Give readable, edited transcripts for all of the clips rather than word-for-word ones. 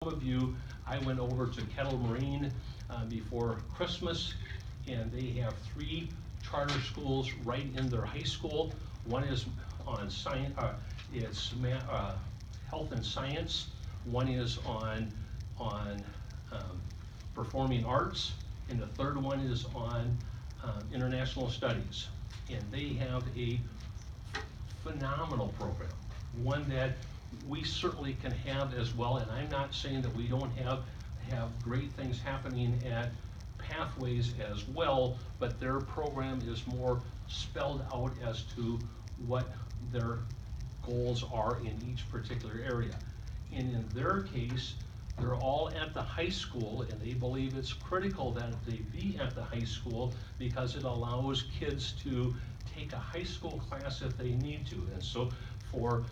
Some of you, I went over to Kettle Marine before Christmas, and they have 3 charter schools right in their high school. One is on science, health and science. One is on performing arts, and the third one is on international studies. And they have a phenomenal program, one that we certainly can have as well. And I'm not saying that we don't have great things happening at Pathways as well, but their program is more spelled out as to what their goals are in each particular area. And in their case, they're all at the high school, and they believe it's critical that they be at the high school because it allows kids to take a high school class if they need to. And so for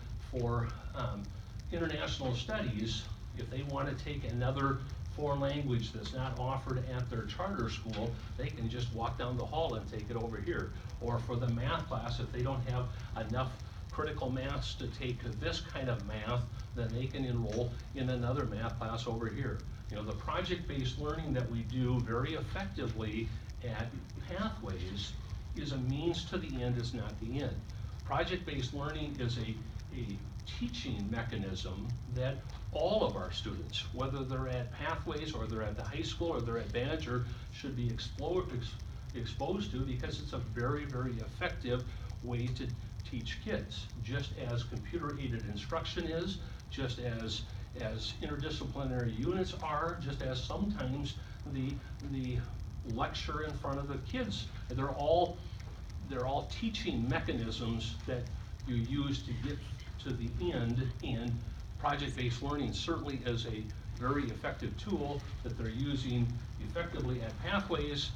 international studies, if they want to take another foreign language that's not offered at their charter school, they can just walk down the hall and take it over here. Or for the math class, if they don't have enough critical maths to take this kind of math, then they can enroll in another math class over here. You know, the project-based learning that we do very effectively at Pathways is a means to the end, it's not the end. Project-based learning is a teaching mechanism that all of our students, whether they're at Pathways or they're at the high school or they're at Badger, should be exposed to, because it's a very, very effective way to teach kids. Just as computer-aided instruction is, just as interdisciplinary units are, just as sometimes the lecture in front of the kids, they're all teaching mechanisms that you use to get to the end, and project-based learning certainly is a very effective tool that they're using effectively at Pathways,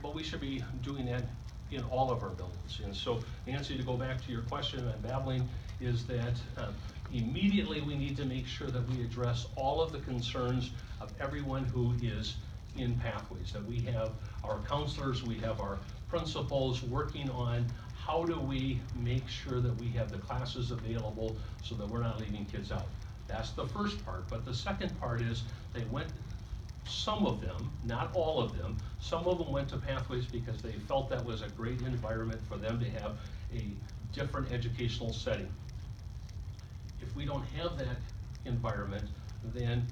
but we should be doing that in all of our buildings. And so, Nancy, to go back to your question, I'm babbling, is that immediately we need to make sure that we address all of the concerns of everyone who is in Pathways, that we have our counselors, we have our principals working on how do we make sure that we have the classes available so that we're not leaving kids out. That's the first part. But the second part is they went, some of them, not all of them, some of them went to Pathways because they felt that was a great environment for them to have a different educational setting. If we don't have that environment, then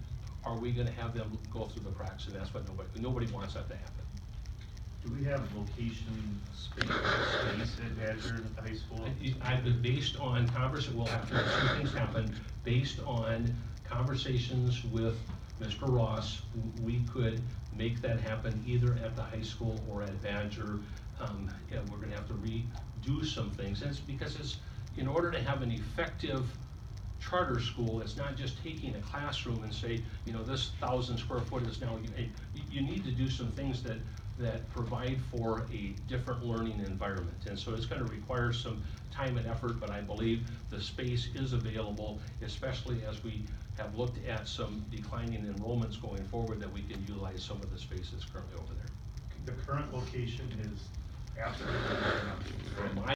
are we going to have them go through the cracks? And that's what nobody wants that to happen. Do we have location space at Badger at the high school? I've been based on we'll have to have two things happen. Based on conversations with Mr. Ross, we could make that happen either at the high school or at Badger. Yeah, we're going to have to redo some things. And it's because it's, in order to have an effective charter school, it's not just taking a classroom and say, you know, this 1,000 square foot is now, you need to do some things that provide for a different learning environment. And so it's going to require some time and effort, but I believe the space is available, especially as we have looked at some declining enrollments going forward, that we can utilize some of the space that's currently over there. The current location is absolutely